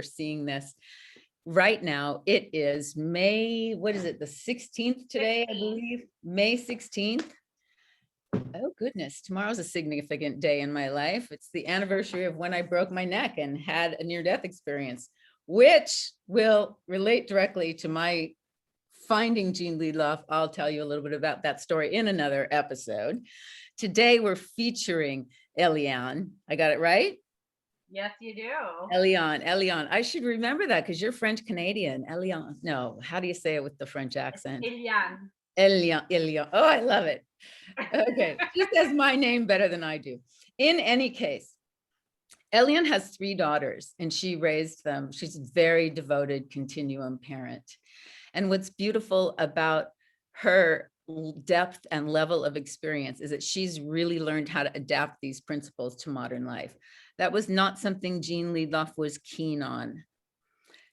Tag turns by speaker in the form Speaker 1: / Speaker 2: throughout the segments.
Speaker 1: seeing this right now. It is May, what is it, the 16th today, I believe? May 16th. Oh goodness, tomorrow's a significant day in my life. It's the anniversary of when I broke my neck and had a near-death experience, which will relate directly to my finding Jean Liedloff. I'll tell you a little bit about that story in another episode. Today we're featuring Eliane. I got it right?
Speaker 2: Yes, you do.
Speaker 1: Eliane. I should remember that because you're French Canadian. Eliane. No, how do you say it with the French accent?
Speaker 2: Eliane.
Speaker 1: Eliane. Oh, I love it. Okay, she says my name better than I do. In any case, Eliane has 3 daughters and she raised them. She's a very devoted continuum parent. And what's beautiful about her depth and level of experience is that she's really learned how to adapt these principles to modern life. That was not something Jean Liedloff was keen on.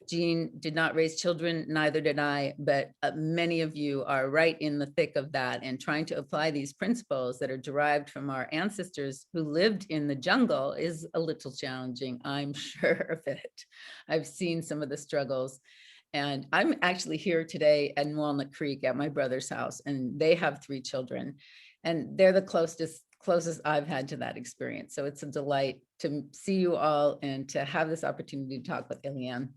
Speaker 1: Jean did not raise children, neither did I, but many of you are right in the thick of that and trying to apply these principles that are derived from our ancestors who lived in the jungle is a little challenging, I'm sure of it. I've seen some of the struggles. And I'm actually here today in Walnut Creek at my brother's house, and they have 3 children, and they're the closest I've had to that experience. So it's a delight to see you all and to have this opportunity to talk with Eliane.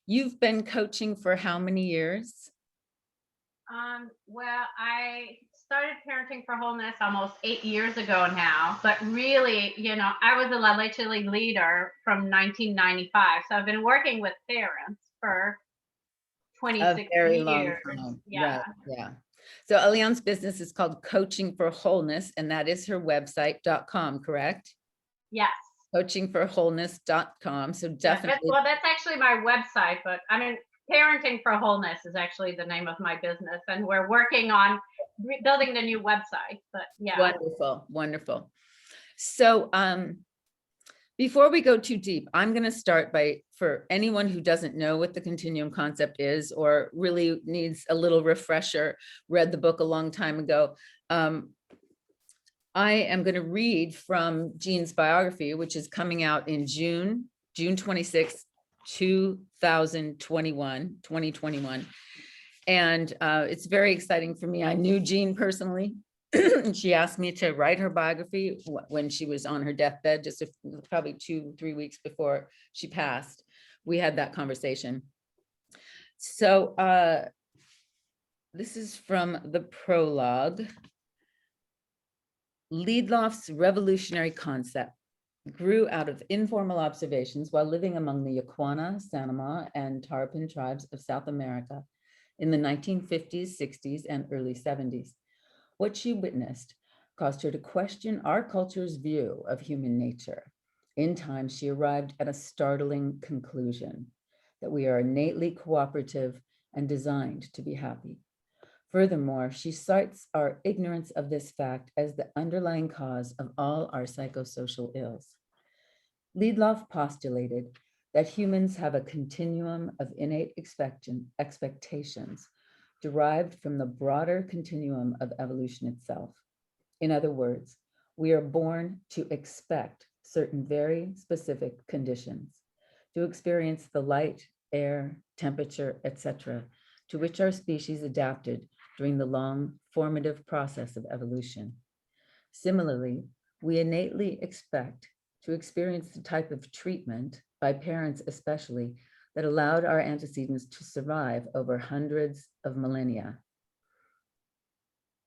Speaker 1: You've been coaching for how many years?
Speaker 2: Well, I started Parenting for Wholeness almost 8 years ago now, but really, I was a La Leche leader from 1995. So I've been working with parents for 26
Speaker 1: a very
Speaker 2: years.
Speaker 1: Long time.
Speaker 2: Yeah.
Speaker 1: Right. Yeah. So Eliane's business is called Coaching for Wholeness, and that is her website.com, correct?
Speaker 2: Yes.
Speaker 1: Coachingforwholeness.com. So definitely.
Speaker 2: Well, that's actually my website, but I mean, Parenting for Wholeness is actually the name of my business, and we're working on building the new website. But yeah.
Speaker 1: Wonderful, wonderful. So before we go too deep, I'm going to start by, for anyone who doesn't know what the continuum concept is or really needs a little refresher, read the book a long time ago, I am going to read from Jean's biography, which is coming out in June 26th, 2021. And it's very exciting for me. I knew Jean personally. She asked me to write her biography when she was on her deathbed, just probably 2-3 weeks before she passed. We had that conversation. So this is from the prologue. Liedloff's revolutionary concept grew out of informal observations while living among the Yaquana, Sanama, and Tarapin tribes of South America in the 1950s, 60s, and early 70s. What she witnessed caused her to question our culture's view of human nature. In time, she arrived at a startling conclusion that we are innately cooperative and designed to be happy. Furthermore, she cites our ignorance of this fact as the underlying cause of all our psychosocial ills. Liedloff postulated that humans have a continuum of innate expectations derived from the broader continuum of evolution itself. In other words, we are born to expect certain very specific conditions, to experience the light, air, temperature, etc., to which our species adapted during the long formative process of evolution. Similarly, we innately expect to experience the type of treatment, by parents especially, that allowed our antecedents to survive over hundreds of millennia.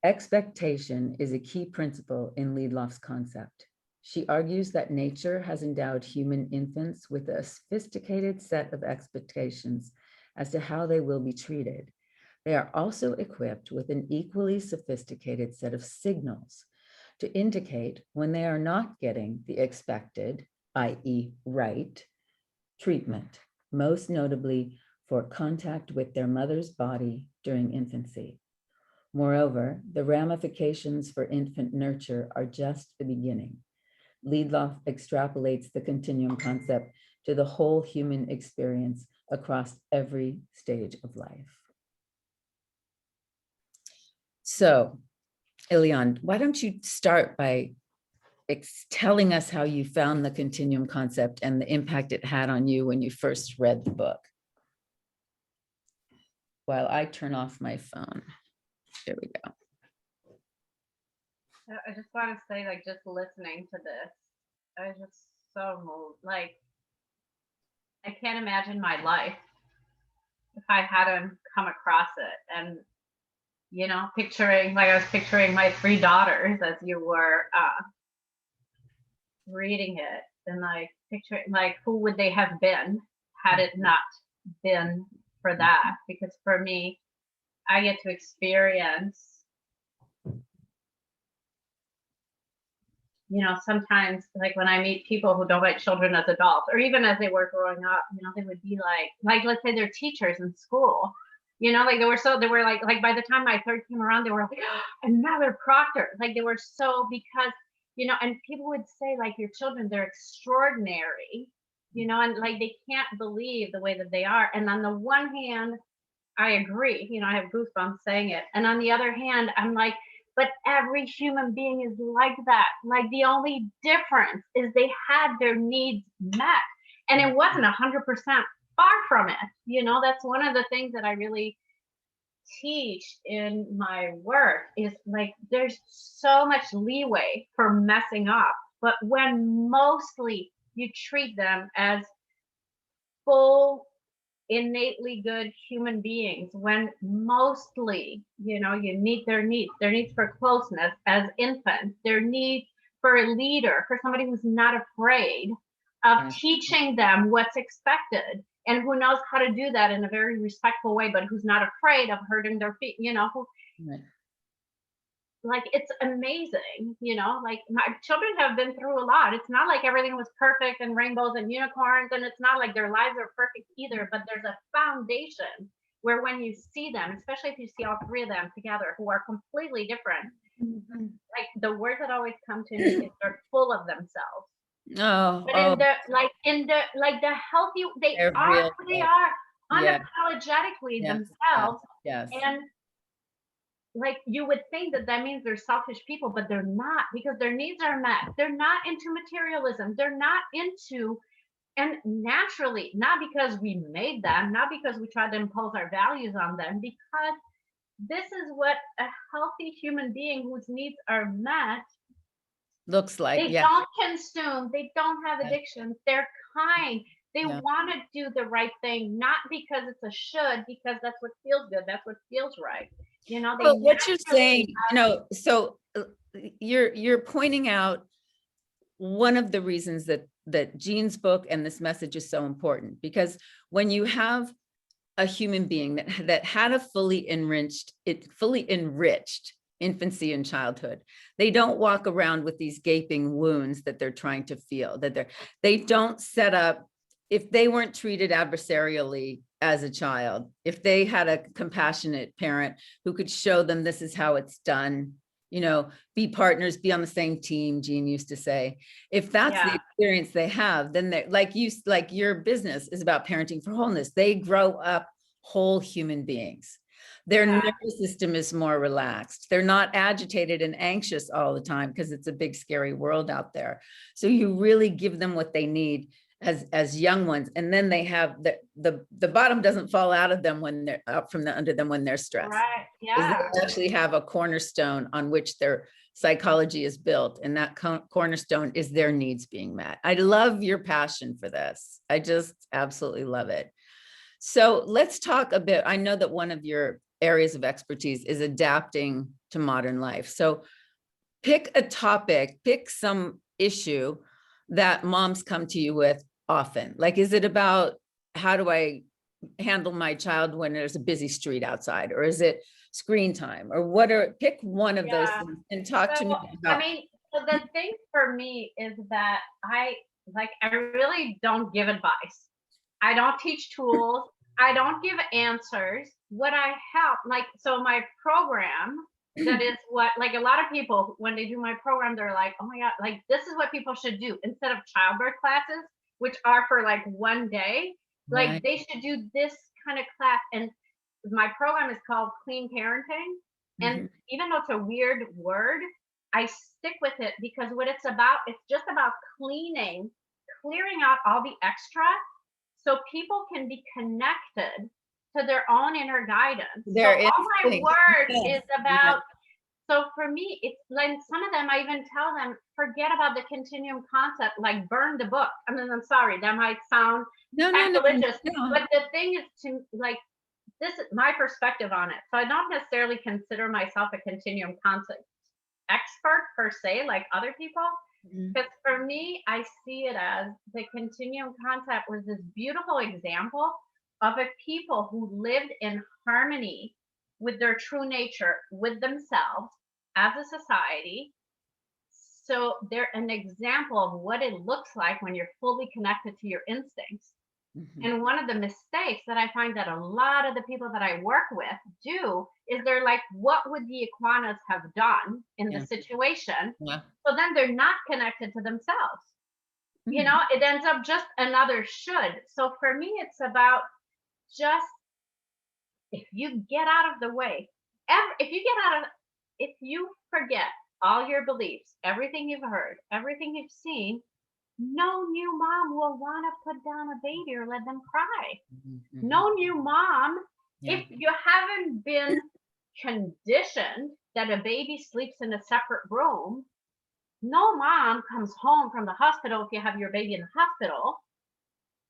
Speaker 1: Expectation is a key principle in Liedloff's concept. She argues that nature has endowed human infants with a sophisticated set of expectations as to how they will be treated. They are also equipped with an equally sophisticated set of signals to indicate when they are not getting the expected, i.e., right, treatment, most notably for contact with their mother's body during infancy. Moreover, the ramifications for infant nurture are just the beginning. Liedloff extrapolates the continuum concept to the whole human experience across every stage of life. So, Eliane, why don't you start by telling us how you found the continuum concept and the impact it had on you when you first read the book. While I turn off my phone. There we go.
Speaker 2: I just want to say, like, just listening to this, I was just so moved. Like, I can't imagine my life if I hadn't come across it. And, picturing, like, I was picturing my 3 daughters as you were reading it, and like picturing, like, who would they have been had it not been for that? Because for me, I get to experience, sometimes, like, when I meet people who don't have children as adults, or even as they were growing up, they would be like, let's say they're teachers in school, like they were like by the time my third came around, they were like, oh, another proctor. Like, they were so, because, and people would say, like, your children, they're extraordinary, and like, they can't believe the way that they are. And on the one hand, I agree, I have goosebumps saying it. And on the other hand, I'm like, but every human being is like that. Like, the only difference is they had their needs met. And it wasn't 100% far from it. That's one of the things that I really teach in my work is, like, there's so much leeway for messing up. But when mostly you treat them as full, innately good human beings, when mostly, you meet their needs for closeness as infants, their need for a leader, for somebody who's not afraid of teaching them what's expected, and who knows how to do that in a very respectful way, but who's not afraid of hurting their feet, like, it's amazing, like, my children have been through a lot. It's not like everything was perfect and rainbows and unicorns, and it's not like their lives are perfect either, but there's a foundation where, when you see them, especially if you see all 3 of them together who are completely different, like, the word that always come to me is they're full of themselves. But in the healthy, they are who they are, unapologetically themselves.
Speaker 1: Yes.
Speaker 2: And, like, you would think that means they're selfish people, but they're not, because their needs are met. They're not into materialism. They're not into, and naturally, not because we made them, not because we tried to impose our values on them, because this is what a healthy human being whose needs are met
Speaker 1: looks like.
Speaker 2: They don't consume. They don't have addictions. They're kind. They want to do the right thing, not because it's a should, because that's what feels good. That's what feels right.
Speaker 1: But what you're saying, so you're pointing out one of the reasons that Jean's book and this message is so important, because when you have a human being that had a fully enriched infancy and childhood, they don't walk around with these gaping wounds that they're trying to feel, they don't set up, if they weren't treated adversarially as a child, if they had a compassionate parent who could show them this is how it's done, be partners, be on the same team, Jean used to say. If that's the experience they have, then they're like your business is about parenting for wholeness. They grow up whole human beings. Their nervous system is more relaxed. They're not agitated and anxious all the time, because it's a big, scary world out there. So you really give them what they need as young ones, and then they have the bottom doesn't fall out of them when they're up from under them when they're stressed.
Speaker 2: Right. Yeah.
Speaker 1: They actually have a cornerstone on which their psychology is built, and that cornerstone is their needs being met. I love your passion for this. I just absolutely love it. So let's talk a bit. I know that one of your areas of expertise is adapting to modern life. So pick a topic, pick some issue that moms come to you with often. Like, is it about how do I handle my child when there's a busy street outside, or is it screen time, or pick one of those things and talk to me about.
Speaker 2: So the thing for me is that I really don't give advice. I don't teach tools. I don't give answers. What I help, so my program, that is what, a lot of people, when they do my program, they're like, oh my God, this is what people should do instead of childbirth classes, which are for one day.
Speaker 1: Right.
Speaker 2: They should do this kind of class. And my program is called Clean Parenting. And even though it's a weird word, I stick with it because what it's about, it's just about clearing out all the extra so people can be connected to their own inner guidance. So
Speaker 1: Their
Speaker 2: all my
Speaker 1: instinct.
Speaker 2: work
Speaker 1: Yes.
Speaker 2: is about, so for me, it's like some of them, I even tell them, forget about the continuum concept, like burn the book. I mean, I'm sorry, that might sound
Speaker 1: No, no, no,
Speaker 2: sacrilegious,
Speaker 1: no.
Speaker 2: but the thing is to like, this is my perspective on it. So I don't necessarily consider myself a continuum concept expert per se, like other people.
Speaker 1: Mhm.
Speaker 2: Because for me, I see it as the continuum concept was this beautiful example of a people who lived in harmony with their true nature, with themselves as a society. So they're an example of what it looks like when you're fully connected to your instincts.
Speaker 1: Mhm.
Speaker 2: And one of the mistakes that I find that a lot of the people that I work with do is they're like, what would the iguanas have done in the
Speaker 1: Yeah.
Speaker 2: situation?
Speaker 1: Yeah.
Speaker 2: So then they're not connected to themselves. You
Speaker 1: Mhm.
Speaker 2: know, it ends up just another should. So for me, it's about just if you get out of the way, if you forget all your beliefs, everything you've heard, everything you've seen, no new mom will want to put down a baby or let them cry.
Speaker 1: Mhm.
Speaker 2: No new mom,
Speaker 1: Yeah.
Speaker 2: if you haven't been conditioned that a baby sleeps in a separate room, no mom comes home from the hospital if you have your baby in the hospital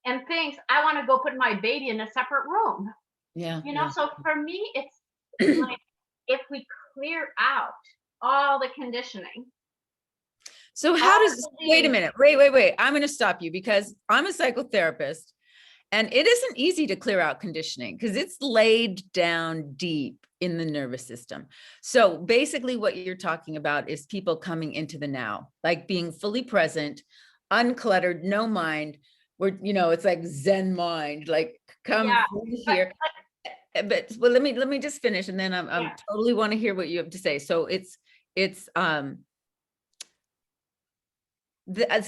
Speaker 2: and thinks, I want to go put my baby in a separate room.
Speaker 1: Yeah.
Speaker 2: You know,
Speaker 1: Yeah.
Speaker 2: so for me, it's like if we clear out all the conditioning,
Speaker 1: So
Speaker 2: all
Speaker 1: how
Speaker 2: the
Speaker 1: does, wait a
Speaker 2: beliefs,
Speaker 1: minute, wait. I'm going to stop you because I'm a psychotherapist and it isn't easy to clear out conditioning because it's laid down deep in the nervous system. So basically what you're talking about is people coming into the now, like being fully present, uncluttered, no mind, where, you know, it's like Zen mind, like come
Speaker 2: yeah, but
Speaker 1: here. But well, let me just finish and then I'm
Speaker 2: yeah,
Speaker 1: totally want to hear what you have to say. So it's it's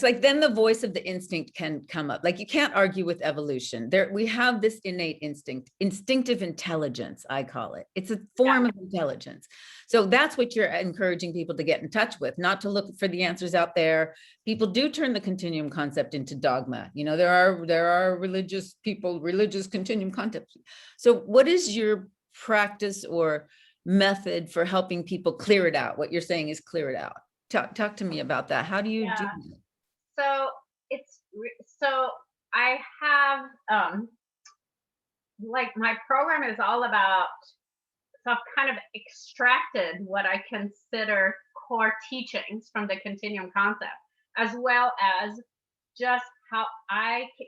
Speaker 1: like then the voice of the instinct can come up. Like you can't argue with evolution. There we have this innate instinct, instinctive intelligence, I call it. It's a
Speaker 2: yeah,
Speaker 1: form of intelligence. So that's what you're encouraging people to get in touch with, not to look for the answers out there. People do turn the continuum concept into dogma. You know, there are religious people, religious continuum concepts. So what is your practice or method for helping people clear it out? What you're saying is clear it out. Talk to me about that. How do you do
Speaker 2: yeah.
Speaker 1: that?
Speaker 2: So so I have like my program is all about, so I've kind of extracted what I consider core teachings from the continuum concept, as well as just how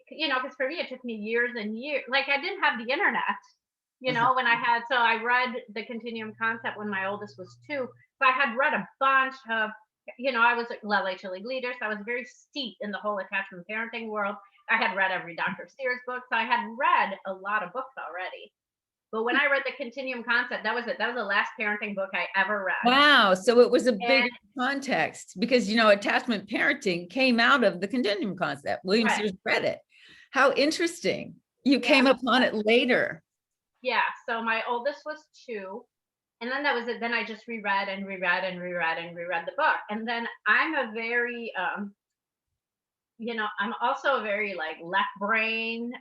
Speaker 2: because for me it took me years and years. Like I didn't have the internet,
Speaker 1: Uh-huh.
Speaker 2: when so I read the continuum concept when my oldest was 2. So I had read a bunch of, I was a LHLE leader, so I was very steeped in the whole attachment parenting world. I had read every Dr. Sears book, so I had read a lot of books already. But when I read the continuum concept, that was it. That was the last parenting book I ever read.
Speaker 1: Wow. So it was a
Speaker 2: And
Speaker 1: bigger context because, you know, attachment parenting came out of the continuum concept. William
Speaker 2: right,
Speaker 1: Sears read it. How interesting. You
Speaker 2: yeah,
Speaker 1: came upon it later.
Speaker 2: yeah. So my oldest was 2, and then that was it. Then I just reread and reread and reread and reread the book. And then I'm a very I'm also a very like left brain,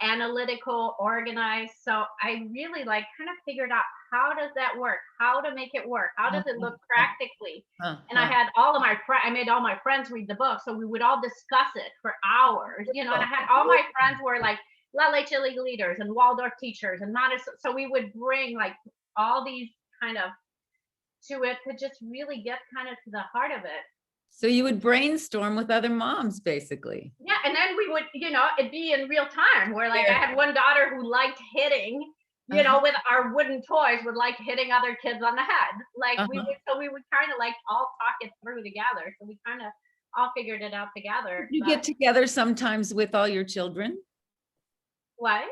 Speaker 2: analytical, organized. So I really like kind of figured out how does that work? How to make it work? How does it look practically? And I had I made all my friends read the book. So we would all discuss it for hours, and I had all my friends were like LHLE leaders and Waldorf teachers and Montessori. So we would bring like all these kind of to it to just really get kind of to the heart of it.
Speaker 1: So you would brainstorm with other moms, basically.
Speaker 2: Yeah, and then we would, it'd be in real time where like I had one daughter who liked hitting,
Speaker 1: Uh-huh.
Speaker 2: with our wooden toys, would like hitting other kids on the head. Like
Speaker 1: Uh-huh.
Speaker 2: we would kind of like all talk it through together. So we kind of all figured it out together.
Speaker 1: You
Speaker 2: But
Speaker 1: get together sometimes with all your children?
Speaker 2: what?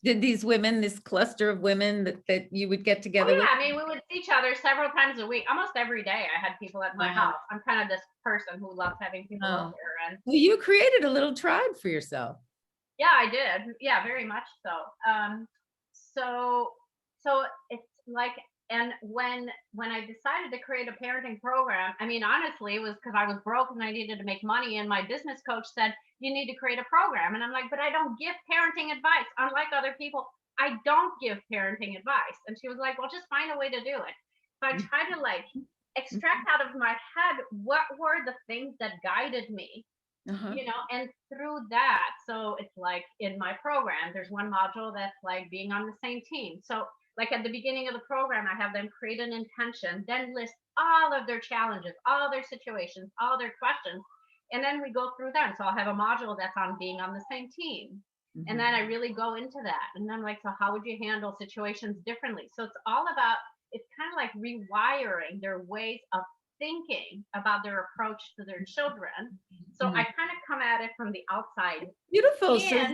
Speaker 1: Did these women, this cluster of women that you would get
Speaker 2: Oh
Speaker 1: together with?
Speaker 2: yeah, I mean we would see each other several times a week, almost every day. I had people at my
Speaker 1: Wow.
Speaker 2: house. I'm kind of this person who loves having people over,
Speaker 1: Wow.
Speaker 2: and
Speaker 1: Well, you created a little tribe for yourself.
Speaker 2: yeah, I did. Yeah, very much so. So so it's like And when I decided to create a parenting program, I mean, honestly, it was because I was broke and I needed to make money. And my business coach said, you need to create a program. And I'm like, but I don't give parenting advice. Unlike other people, I don't give parenting advice. And she was like, well, just find a way to do it. So I tried to like extract out of my head what were the things that guided me, and through that, so it's like in my program, there's one module that's like being on the same team. So like at the beginning of the program, I have them create an intention, then list all of their challenges, all their situations, all their questions. And then we go through them. So I'll have a module that's on being on the same team. And then I really go into that. And I'm like, so how would you handle situations differently? So it's all about, it's kind of like rewiring their ways of thinking about their approach to their children. So I kind of come at it from the outside.
Speaker 1: Beautiful. So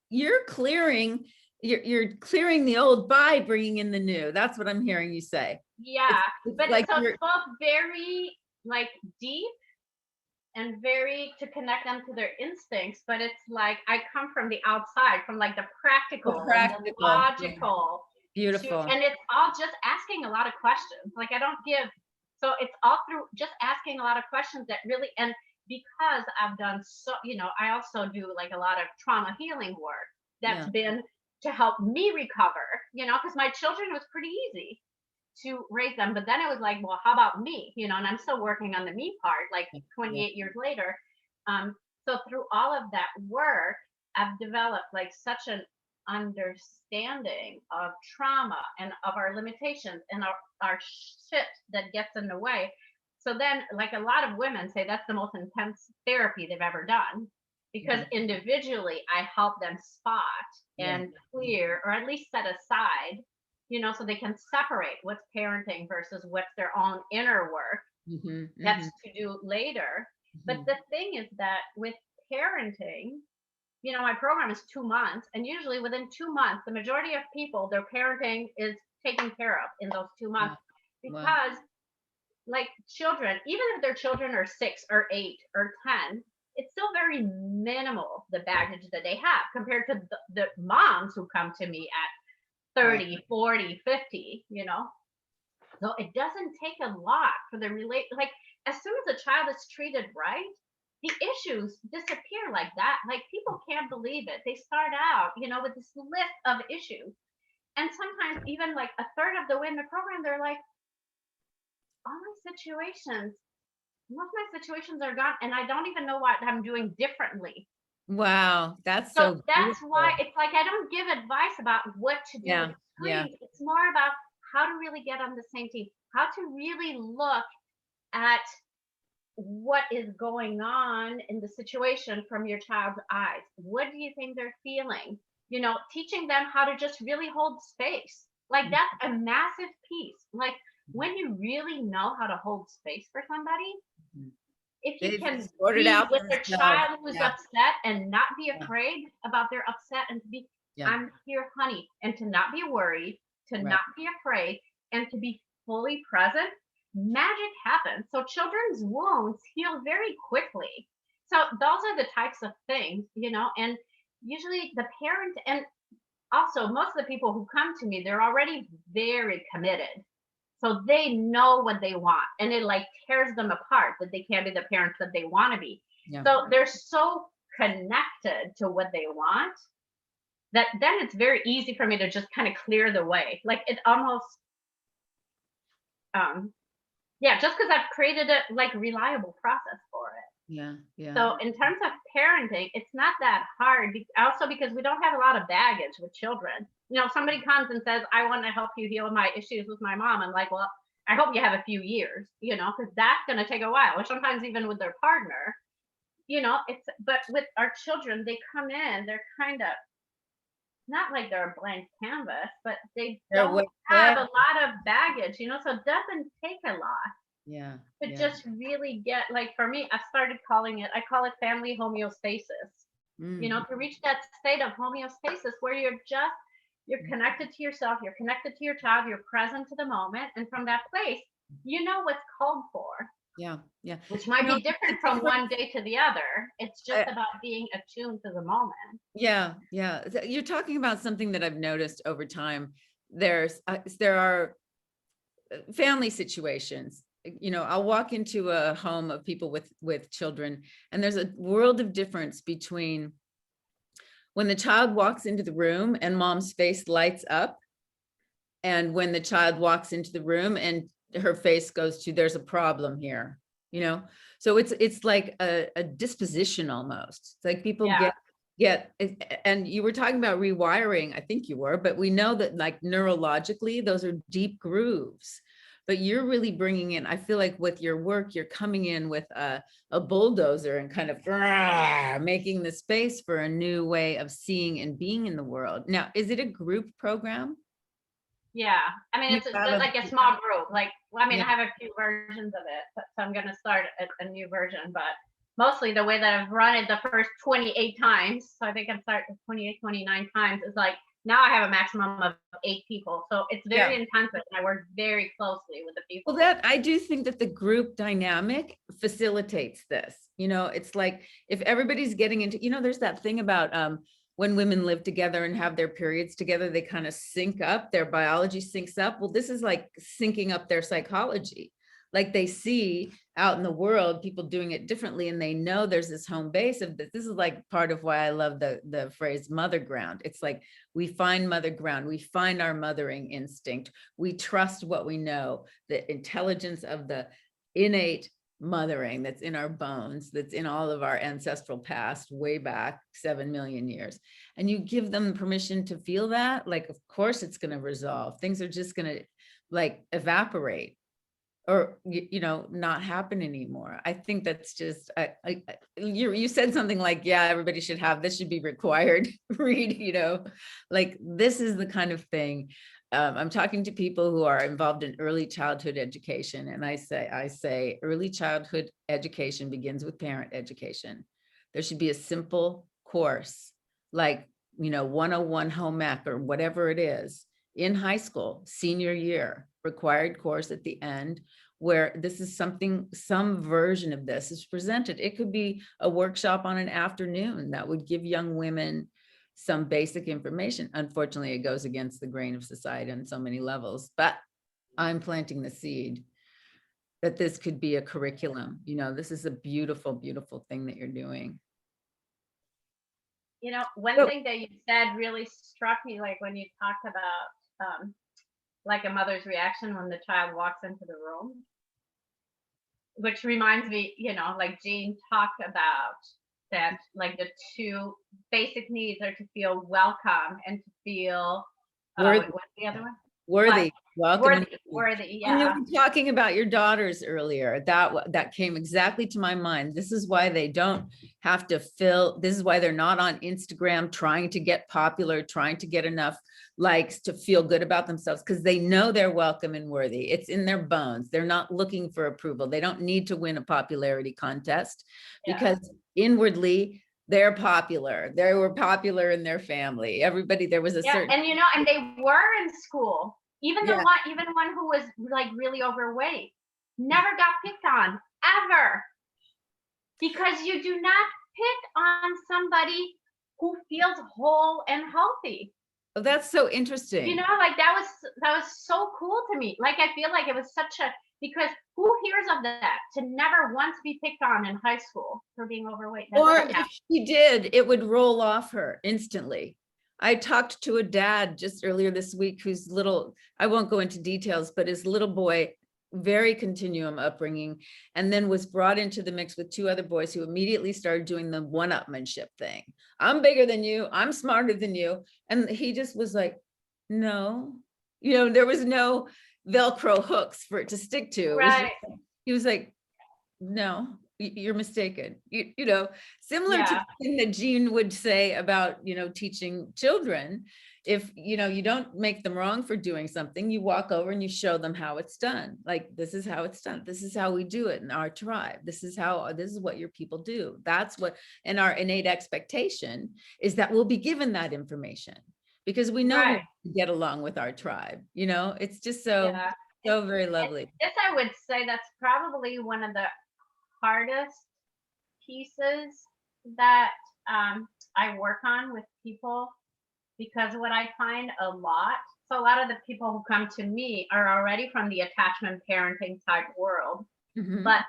Speaker 1: you're clearing the old by bringing in the new. That's what I'm hearing you say.
Speaker 2: Yeah,
Speaker 1: it's
Speaker 2: but
Speaker 1: like
Speaker 2: it's both very like deep and very to connect them to their instincts. But it's like I come from the outside, from like the practical, and the logical.
Speaker 1: Beautiful.
Speaker 2: And it's all just asking a lot of questions. Like I don't give. So it's all through just asking a lot of questions that really, and because I've done so, I also do like a lot of trauma healing work that's been to help me recover, because my children was pretty easy to raise them. But then it was like, well, how about me? And I'm still working on the me part, like 28 years later. So through all of that work, I've developed like such an understanding of trauma and of our limitations and our shit that gets in the way. So then, like a lot of women say, that's the most intense therapy they've ever done, because individually I help them spot and clear, or at least set aside, so they can separate what's parenting versus what's their own inner work that's to do later. But the thing is that with parenting, my program is 2 months, and usually within 2 months, the majority of people, their parenting is taken care of in those 2 months. Because like children, even if their children are 6 or 8 or 10, it's still very minimal, the baggage that they have compared to the moms who come to me at 30, 40, 50, So it doesn't take a lot for the like as soon as a child is treated right, the issues disappear like that. Like people can't believe it. They start out, with this list of issues. And sometimes even like a third of the way in the program, they're like, most of my situations are gone, and I don't even know what I'm doing differently.
Speaker 1: Wow, that's
Speaker 2: so that's why it's like I don't give advice about what to do with screens. It's more about how to really get on the same team, how to really look at what is going on in the situation from your child's eyes. What do you think they're feeling? Teaching them how to just really hold space. Like that's a massive piece. Like when you really know how to hold space for somebody, if you can be with their child who's upset and not be afraid about their upset, and to be, I'm here, honey, and to not be worried, to not be afraid, and to be fully present, magic happens. So children's wounds heal very quickly. So those are the types of things, and usually the parent, and also most of the people who come to me, they're already very committed. So they know what they want, and it like tears them apart that they can't be the parents that they want to be. So they're so connected to what they want that then it's very easy for me to just kind of clear the way. Like it almost, just because I've created a like reliable process for it. So in terms of parenting, it's not that hard. Also because we don't have a lot of baggage with children. Somebody comes and says, I want to help you heal my issues with my mom. I'm like, well, I hope you have a few years, because that's going to take a while, or sometimes even with their partner, but with our children, they come in, they're kind of not like they're a blank canvas, but they don't have a lot of baggage, so it doesn't take a lot. To just really get, like for me, I call it family homeostasis, to reach that state of homeostasis where you're connected to yourself, you're connected to your child, you're present to the moment. And from that place, what's called for. Which might be different from one day to the other. It's just about being attuned to the moment.
Speaker 1: You're talking about something that I've noticed over time. There are family situations. I'll walk into a home of people with children, and there's a world of difference between when the child walks into the room and mom's face lights up, and when the child walks into the room and her face goes to, there's a problem here, so it's like a disposition almost. It's like people get, and you were talking about rewiring, I think you were, but we know that like neurologically, those are deep grooves. But you're really bringing in, I feel like with your work, you're coming in with a bulldozer and kind of making the space for a new way of seeing and being in the world. Now, is it a group program?
Speaker 2: Yeah, I mean, it's like a small group. Like, I mean, I have a few versions of it, so I'm going to start a new version. But mostly the way that I've run it the first 28 times, so I think I'm starting 28, 29 times, is like now I have a maximum of 8 people. So it's very intensive, and I work very closely with the people.
Speaker 1: Well, that I do think that the group dynamic facilitates this. It's like if everybody's getting into, there's that thing about when women live together and have their periods together, they kind of sync up, their biology syncs up. Well, this is like syncing up their psychology. Like they see out in the world people doing it differently, and they know there's this home base of this. This is like part of why I love the phrase mother ground. It's like we find mother ground, we find our mothering instinct, we trust what we know, the intelligence of the innate mothering that's in our bones, that's in all of our ancestral past, way back 7 million years. And you give them permission to feel that, like, of course it's going to resolve. Things are just going to like evaporate or, not happen anymore. I think that's just, you said something like, yeah, everybody should have, this should be required read, like this is the kind of thing. I'm talking to people who are involved in early childhood education. And I say early childhood education begins with parent education. There should be a simple course, like, 101 home ec or whatever it is in high school, senior year, required course at the end, where this is some version of this is presented. It could be a workshop on an afternoon that would give young women some basic information. Unfortunately, it goes against the grain of society on so many levels, but I'm planting the seed that this could be a curriculum. This is a beautiful, beautiful thing that you're doing.
Speaker 2: One thing that you said really struck me, like when you talked about like a mother's reaction when the child walks into the room, which reminds me, like Jean talked about that, like the 2 basic needs are to feel welcome and to feel what's the other one?
Speaker 1: Worthy. Welcome.
Speaker 2: Worthy,
Speaker 1: And you
Speaker 2: yeah.
Speaker 1: were talking about your daughters earlier. That came exactly to my mind. This is why they don't have to this is why they're not on Instagram trying to get popular, trying to get enough likes to feel good about themselves, because they know they're welcome and worthy. It's in their bones. They're not looking for approval. They don't need to win a popularity contest because inwardly they're popular. They were popular in their family. Everybody, there was a certain.
Speaker 2: And and they were in school. Even one who was like really overweight never got picked on ever, because you do not pick on somebody who feels whole and healthy.
Speaker 1: Oh, that's so interesting.
Speaker 2: Like that was so cool to me. Like I feel like it was because who hears of that, to never once be picked on in high school for being overweight?
Speaker 1: Or if she did, it would roll off her instantly. I talked to a dad just earlier this week who's little, I won't go into details, but his little boy, very continuum upbringing, and then was brought into the mix with 2 other boys who immediately started doing the one-upmanship thing. I'm bigger than you. I'm smarter than you. And he just was like, no, there was no Velcro hooks for it to stick to.
Speaker 2: Right.
Speaker 1: He was like, no, you're mistaken. Similar to the thing that Jean would say about, teaching children. If, you don't make them wrong for doing something, you walk over and you show them how it's done. Like, this is how it's done. This is how we do it in our tribe. This is what your people do. That's what, and our innate expectation is that we'll be given that information because we know how to get along with our tribe. It's just so very lovely.
Speaker 2: Yes, I would say that's probably one of the hardest pieces that I work on with people, because what I find a lot, so a lot of the people who come to me are already from the attachment parenting type world, but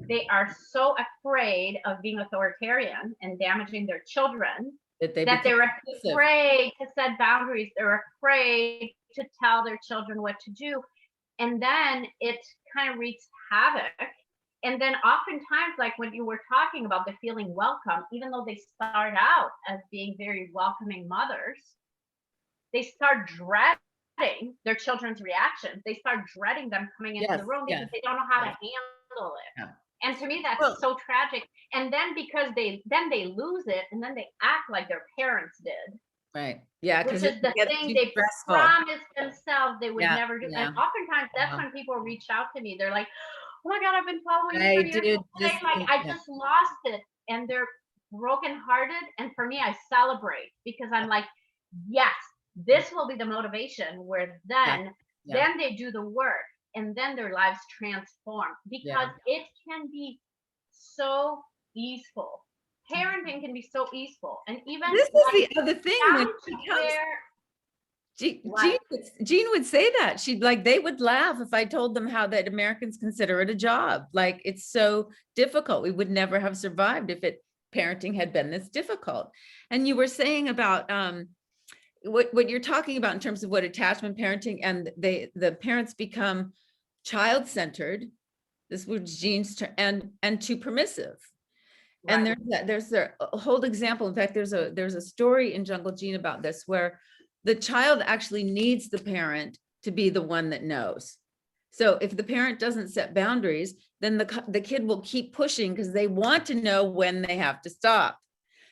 Speaker 2: they are so afraid of being authoritarian and damaging their children
Speaker 1: that
Speaker 2: that they're
Speaker 1: passive.
Speaker 2: afraid to set boundaries. They're afraid to tell their children what to do. And then it kind of wreaks havoc. And then oftentimes, like when you were talking about the feeling welcome, even though they start out as being very welcoming mothers, they start dreading their children's reactions. They start dreading them coming into the room because they don't know how to handle it.
Speaker 1: Yeah.
Speaker 2: And to me, that's so tragic. And then because they lose it, and then they act like their parents did.
Speaker 1: Right. Yeah.
Speaker 2: Which is the thing they promised themselves they would never do. And oftentimes that's when people reach out to me. They're like, oh my God, I've been following you for years. I just lost it. And they're brokenhearted. And for me, I celebrate because I'm like, yes, this will be the motivation where then they do the work and then their lives transform, because it can be so easeful. Parenting can be so easeful. And even
Speaker 1: this is the other thing when Jean would say that she'd like, they would laugh if I told them how that Americans consider it a job. Like, it's so difficult. We would never have survived if parenting had been this difficult. And you were saying about what you're talking about in terms of what attachment parenting, and the parents become child-centered. This was Jean's term, and too permissive. Right. And there's a whole example. In fact, there's a story in Jungle Gene about this, where the child actually needs the parent to be the one that knows. So if the parent doesn't set boundaries, then the kid will keep pushing because they want to know when they have to stop.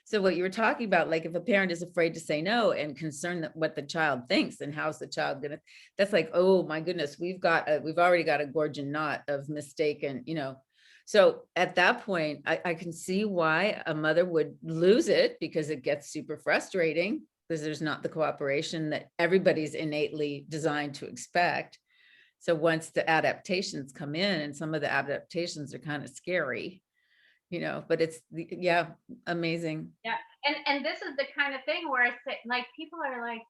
Speaker 1: So what you were talking about, like if a parent is afraid to say no and concerned that what the child thinks and how's the child gonna, that's like, oh my goodness, we've already got a Gorgon knot of mistaken, So at that point, I can see why a mother would lose it, because it gets super frustrating because there's not the cooperation that everybody's innately designed to expect. So once the adaptations come in, and some of the adaptations are kind of scary, but it's, amazing.
Speaker 2: Yeah. And this is the kind of thing where I say, like, people are like,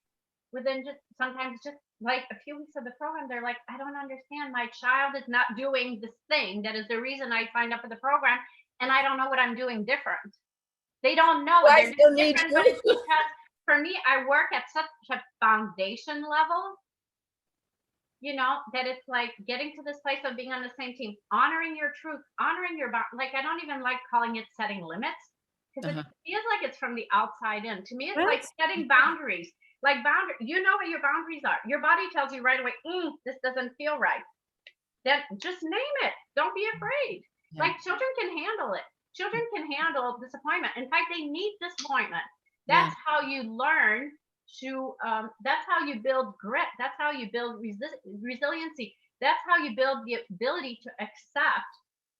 Speaker 2: within sometimes just like a few weeks of the program, they're like, I don't understand. My child is not doing this thing that is the reason I signed up for the program, and I don't know what I'm doing different. They don't know what they're doing different, but it's because for me, I work at such a foundation level, that it's like getting to this place of being on the same team, honoring your truth, honoring your like, I don't even like calling it setting limits, because it feels like it's from the outside in. To me, it's like setting boundaries. Like you know what your boundaries are. Your body tells you right away, this doesn't feel right. Then just name it. Don't be afraid. Like, children can handle it. Children can handle disappointment. In fact, they need disappointment. That's how you learn to, that's how you build grit. That's how you build resiliency. That's how you build the ability to accept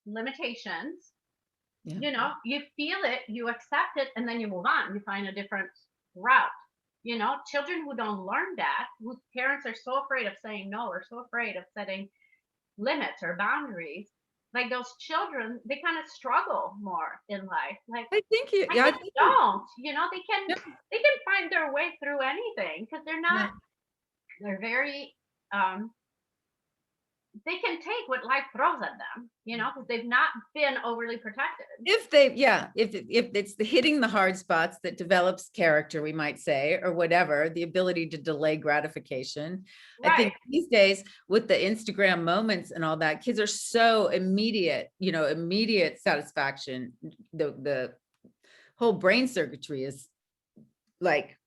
Speaker 2: limitations. You feel it, you accept it, and then you move on. You find a different route. Children who don't learn that, whose parents are so afraid of saying no, or so afraid of setting limits or boundaries, like those children, they kind of struggle more in life. Like,
Speaker 1: I think
Speaker 2: they can find their way through anything, because they're very they can take what life throws at them, because they've not been overly protected.
Speaker 1: If it's the hitting the hard spots that develops character, we might say, or whatever, the ability to delay gratification. Right. I think these days with the Instagram moments and all that, kids are so immediate satisfaction. The whole brain circuitry is like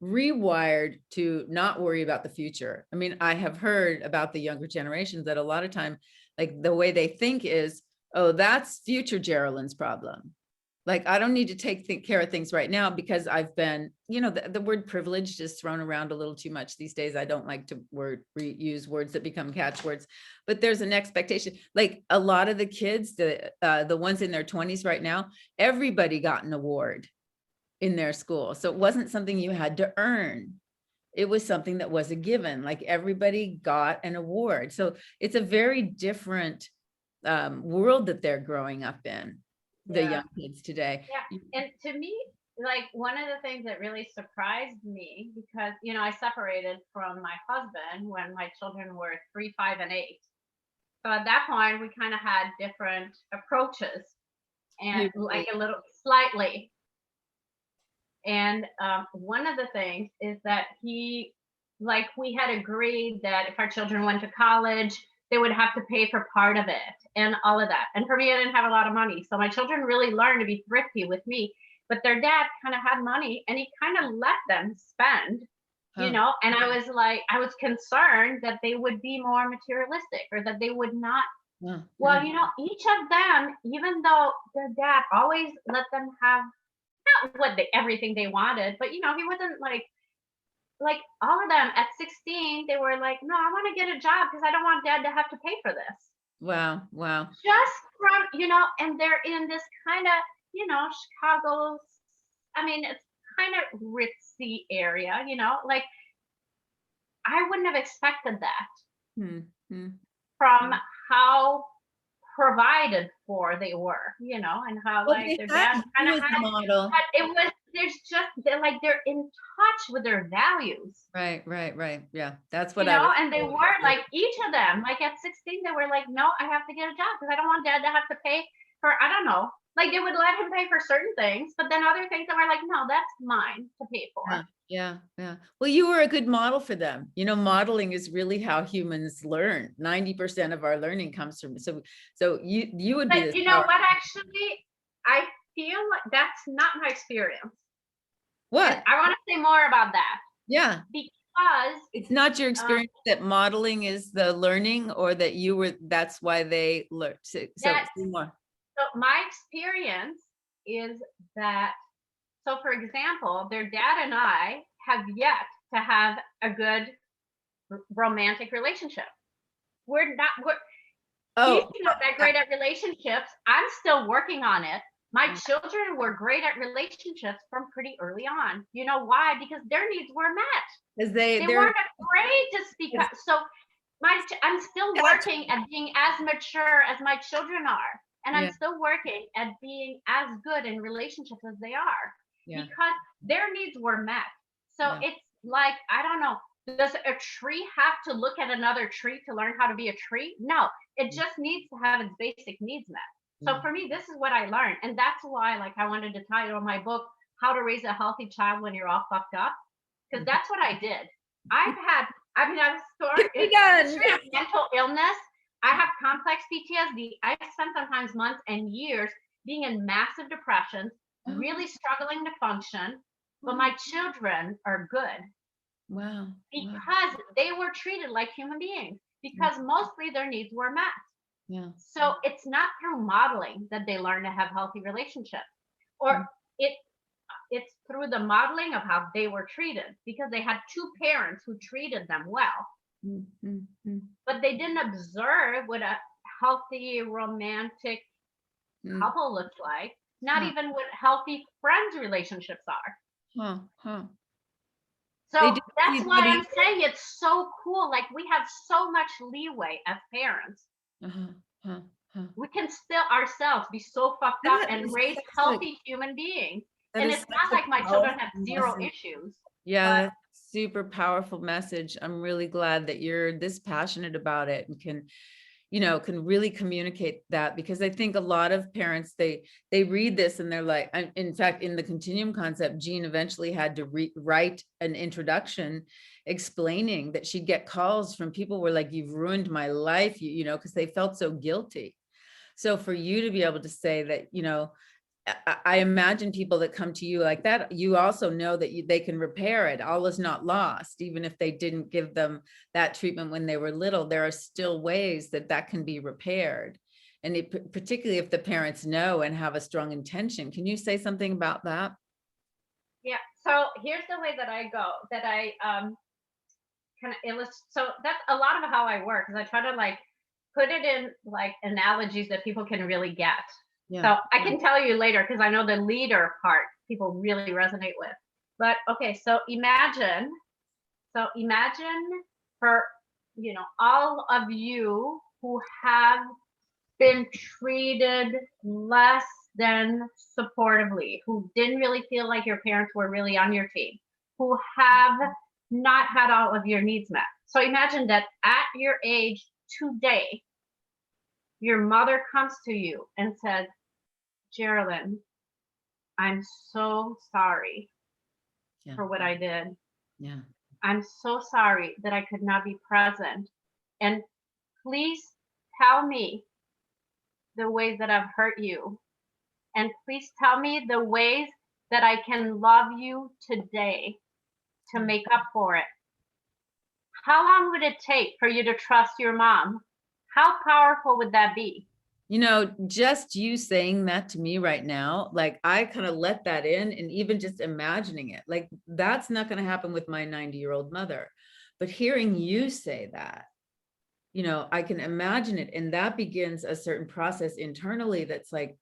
Speaker 1: rewired to not worry about the future. I mean, I have heard about the younger generations that a lot of time, like the way they think is, oh, that's future Geralyn's problem. Like, I don't need to take care of things right now because I've been, the word privileged is thrown around a little too much these days. I don't like to use words that become catchwords, but there's an expectation. Like a lot of the kids, the ones in their 20s right now, everybody got an award in their school. So it wasn't something you had to earn. It was something that was a given, like everybody got an award. So it's a very different world that they're growing up in, the young kids today.
Speaker 2: Yeah. And to me, like one of the things that really surprised me, because I separated from my husband when my children were 3, 5, and 8. So at that point we kind of had different approaches, and like
Speaker 1: Puberty.
Speaker 2: a little slightly. And one of the things is that we had agreed that if our children went to college, they would have to pay for part of it and all of that. And for me, I didn't have a lot of money. So my children really learned to be thrifty with me. But their dad kind of had money and he kind of let them spend,
Speaker 1: Huh.
Speaker 2: and I was concerned that they would be more materialistic or that they would not.
Speaker 1: Huh.
Speaker 2: Well, each of them, even though their dad always let them have not everything they wanted, but he wasn't like all of them at 16, they were like, no, I want to get a job because I don't want dad to have to pay for this.
Speaker 1: Wow. Wow.
Speaker 2: Just from, and they're in this kind of, Chicago's, I mean, it's kind of ritzy area, like I wouldn't have expected that
Speaker 1: Hmm. Hmm.
Speaker 2: from how provided for they were, and how
Speaker 1: Well,
Speaker 2: like
Speaker 1: they
Speaker 2: their
Speaker 1: had
Speaker 2: dad kind
Speaker 1: you
Speaker 2: of
Speaker 1: as a
Speaker 2: had,
Speaker 1: model.
Speaker 2: but they're in touch with their values.
Speaker 1: Right. Right. Right. Yeah. That's what I was
Speaker 2: And they
Speaker 1: saying.
Speaker 2: were like, each of them, like at 16, they were like, no, I have to get a job because I don't want dad to have to pay for, I don't know. Like they would let him pay for certain things, but then other things that were like, no, that's mine to pay for.
Speaker 1: Yeah, yeah, yeah. Well, you were a good model for them. Modeling is really how humans learn. 90% of our learning comes from, so you would be
Speaker 2: But
Speaker 1: this
Speaker 2: you know
Speaker 1: power.
Speaker 2: what, actually, I feel like that's not my experience. And
Speaker 1: What?
Speaker 2: I want to say more about that
Speaker 1: Yeah.
Speaker 2: because
Speaker 1: It's not your
Speaker 2: um,
Speaker 1: experience that modeling is the learning, or that that's why they learn. So
Speaker 2: that,
Speaker 1: say more.
Speaker 2: so my experience is that, so for example, their dad and I have yet to have a good romantic relationship. He's
Speaker 1: Oh,
Speaker 2: not that great at relationships. I'm still working on it. My children were great at relationships from pretty early on. You know why? Because their needs were met.
Speaker 1: because
Speaker 2: They
Speaker 1: they're
Speaker 2: weren't afraid to speak up. So I'm still working at being as mature as my children are. And I'm
Speaker 1: yeah,
Speaker 2: still working at being as good in relationships as they are
Speaker 1: yeah,
Speaker 2: because their needs were met. So
Speaker 1: yeah.
Speaker 2: it's like, I don't know, does a tree have to look at another tree to learn how to be a tree? No, it just needs to have its basic needs met. So for me, this is what I learned. And that's why like I wanted to title my book, How to Raise a Healthy Child When You're All Fucked Up. Because that's what I did. I was
Speaker 1: Be
Speaker 2: in
Speaker 1: done.
Speaker 2: history of mental illness. I have complex PTSD. I've spent sometimes months and years being in massive depressions, really struggling to function. But my children are good
Speaker 1: Wow. Wow.
Speaker 2: because they were treated like human beings, because mostly their needs were met.
Speaker 1: Yeah.
Speaker 2: So it's not through modeling that they learn to have healthy relationships, or it it's through the modeling of how they were treated, because they had two parents who treated them well, but they didn't observe what a healthy romantic couple looks like, not
Speaker 1: Huh.
Speaker 2: even what healthy friends relationships are.
Speaker 1: Huh. Huh. They
Speaker 2: So
Speaker 1: didn't
Speaker 2: that's
Speaker 1: see
Speaker 2: why
Speaker 1: that
Speaker 2: I'm saying it's so cool. Like we have so much leeway as parents.
Speaker 1: uh-huh. Huh. Huh.
Speaker 2: We can still ourselves be so fucked up
Speaker 1: That
Speaker 2: and
Speaker 1: is
Speaker 2: raise
Speaker 1: such a
Speaker 2: healthy human beings.
Speaker 1: that
Speaker 2: And
Speaker 1: is
Speaker 2: it's not
Speaker 1: such
Speaker 2: like
Speaker 1: a
Speaker 2: my children
Speaker 1: powerful
Speaker 2: have zero
Speaker 1: message.
Speaker 2: issues,
Speaker 1: Yeah,
Speaker 2: but
Speaker 1: that's a super powerful message. I'm really glad that you're this passionate about it and can really communicate that, because I think a lot of parents, they read this and they're like, in fact, in the Continuum Concept, Jean eventually had to write an introduction explaining that she'd get calls from people who were like, you've ruined my life, because they felt so guilty. So for you to be able to say that, I imagine people that come to you like that, you also know that they can repair it. All is not lost. Even if they didn't give them that treatment when they were little, there are still ways that can be repaired. And particularly if the parents know and have a strong intention. Can you say something about that?
Speaker 2: yeah. So here's the way that I go, that I kind of illustrate. So that's a lot of how I work, because I try to like put it in like analogies that people can really get.
Speaker 1: Yeah.
Speaker 2: So I can tell you later, because I know the leader part people really resonate with. But okay, so imagine for all of you who have been treated less then supportively, who didn't really feel like your parents were really on your team, who have not had all of your needs met. So imagine that at your age today, your mother comes to you and says, Geralyn, I'm so sorry
Speaker 1: Yeah.
Speaker 2: for what I did.
Speaker 1: Yeah.
Speaker 2: I'm so sorry that I could not be present. And please tell me the ways that I've hurt you. And please tell me the ways that I can love you today to make up for it. How long would it take for you to trust your mom? How powerful would that be?
Speaker 1: You know, just you saying that to me right now, like I kind of let that in, and even just imagining it, like that's not going to happen with my 90-year-old mother. But hearing you say that, you know, I can imagine it. And that begins a certain process internally that's like,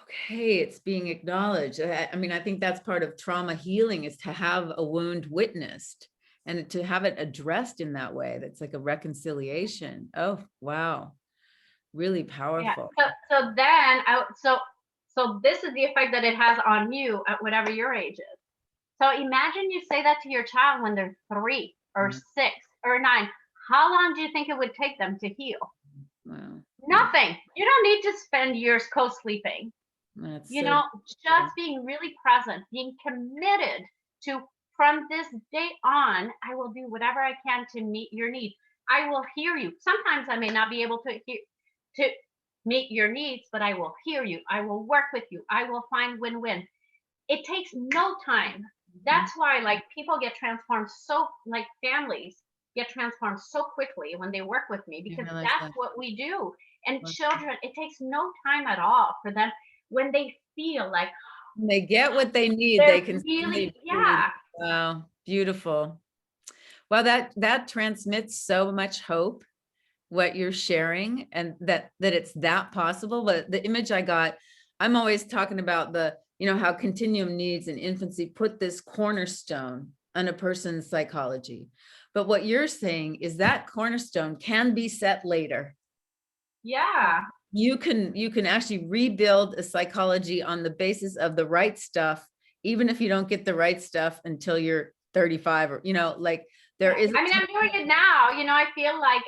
Speaker 1: okay, it's being acknowledged. I mean, I think that's part of trauma healing, is to have a wound witnessed and to have it addressed in that way. That's like a reconciliation. Oh, wow. Really
Speaker 2: Yeah.
Speaker 1: powerful.
Speaker 2: So then so this is the effect that it has on you at whatever your age is. So imagine you say that to your child when they're 3 or 6 or 9. How long do you think it would take them to heal?
Speaker 1: Wow.
Speaker 2: Nothing. You don't need to spend years co-sleeping.
Speaker 1: That's
Speaker 2: You
Speaker 1: so
Speaker 2: know, just being really present, being committed to, from this day on, I will do whatever I can to meet your needs. I will hear you. Sometimes I may not be able to meet your needs, but I will hear you. I will work with you. I will find win-win. It takes no time. That's why, like, people get transformed so, like, families get transformed so quickly when they work with me, because that's what we do. And children, it takes no time at all for them, when they feel like
Speaker 1: they get what they need,
Speaker 2: they're
Speaker 1: they can
Speaker 2: really, yeah.
Speaker 1: Wow, beautiful. Well, that transmits so much hope, what you're sharing, and that it's that possible. But the image I got, I'm always talking about the, you know, how continuum needs in infancy put this cornerstone on a person's psychology. But what you're saying is that cornerstone can be set later.
Speaker 2: Yeah.
Speaker 1: You can actually rebuild a psychology on the basis of the right stuff, even if you don't get the right stuff until you're 35, or, you know, like there is.
Speaker 2: I mean, I'm doing it now. You know, I feel like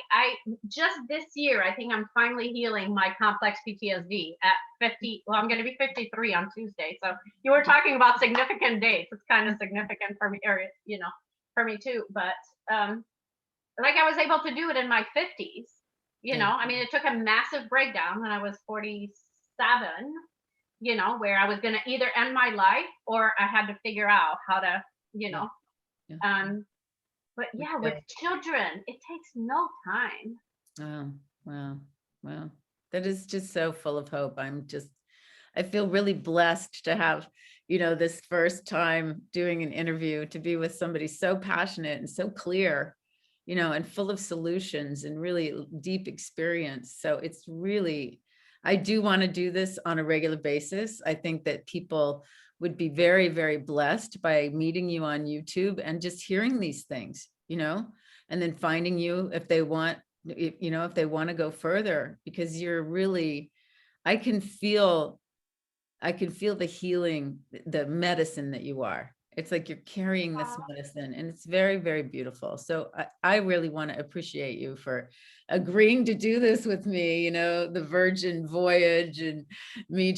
Speaker 2: just this year, I think I'm finally healing my complex PTSD at 50. Well, I'm going to be 53 on Tuesday. So you were talking about significant dates. It's kind of significant for me, or, you know, for me too. But like, I was able to do it in my 50s. You know, I mean, it took a massive breakdown when I was 47, you know, where I was going to either end my life or I had to figure out how to, you know, but yeah, with children, it takes no time.
Speaker 1: Oh, wow. Wow. That is just so full of hope. I feel really blessed to have, you know, this first time doing an interview, to be with somebody so passionate and so clear, you know, and full of solutions and really deep experience. So it's really, I do want to do this on a regular basis. I think that people would be very, very blessed by meeting you on YouTube and just hearing these things, you know, and then finding you if they want, you know, if they want to go further, because you're really, I can feel the healing, the medicine that you are. It's like you're carrying this medicine, and it's very, very beautiful. So I really want to appreciate you for agreeing to do this with me, you know, the Virgin voyage and me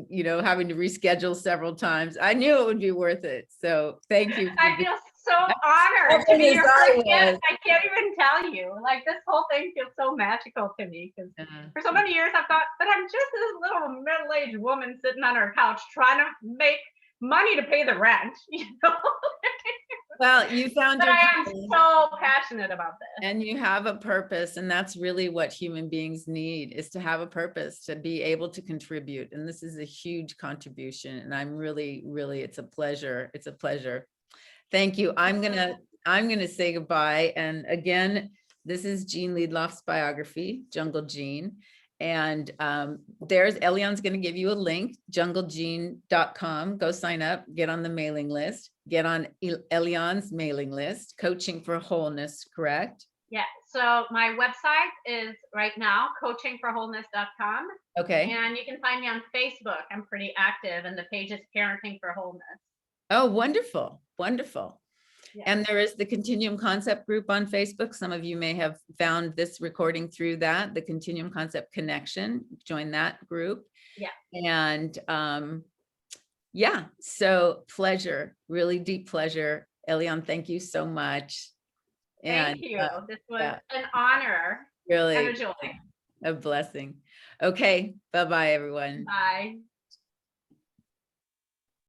Speaker 1: you know, having to reschedule several times. I knew it would be worth it. So thank you.
Speaker 2: I feel so honored to be your first guest. I can't even tell you. Like, this whole thing feels so magical to me, because for so many years I've thought that I'm just this little middle-aged woman sitting on her couch trying to make money to pay the rent, you know.
Speaker 1: Well, you found
Speaker 2: but
Speaker 1: your
Speaker 2: I am so passionate about this.
Speaker 1: And you have a purpose, and that's really what human beings need, is to have a purpose, to be able to contribute. And this is a huge contribution. And I'm really, really, it's a pleasure. It's a pleasure. Thank you. I'm gonna say goodbye. And again, this is Jean Liedloff's biography, Jungle Jean. And there's Eliane's going to give you a link, junglegene.com. Go sign up, get on the mailing list, get on Eliane's mailing list, Coaching for Wholeness, correct?
Speaker 2: Yeah. So my website is right now coachingforwholeness.com.
Speaker 1: Okay.
Speaker 2: And you can find me on Facebook. I'm pretty active, and the page is Parenting for Wholeness.
Speaker 1: Oh, wonderful. Wonderful.
Speaker 2: Yeah.
Speaker 1: And there is the Continuum Concept group on Facebook. Some of you may have found this recording through that, the Continuum Concept Connection. Join that group.
Speaker 2: Yeah.
Speaker 1: And yeah, so pleasure, really deep pleasure. Eliane, thank you so much. And
Speaker 2: Thank you. This was
Speaker 1: yeah,
Speaker 2: an honor and a
Speaker 1: really
Speaker 2: joy.
Speaker 1: a blessing. Okay, bye-bye, everyone.
Speaker 2: Bye.